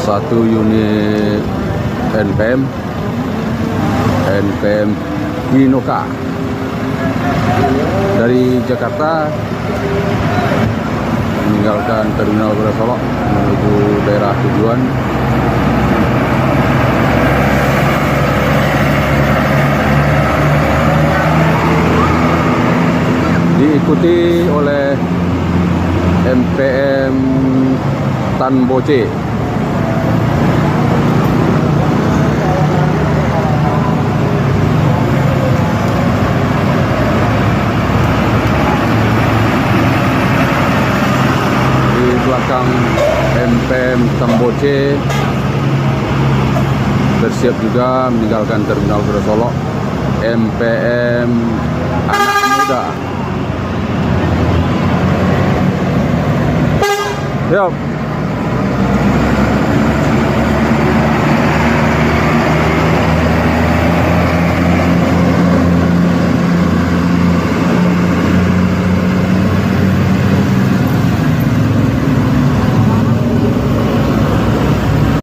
Satu unit NPM Hinoka dari Jakarta meninggalkan Terminal Beras Solok menuju daerah tujuan. Diikuti oleh MPM Tanboce. Di belakang MPM Tanboce bersiap juga meninggalkan Terminal Beras Solok MPM Anak Muda. Yuk.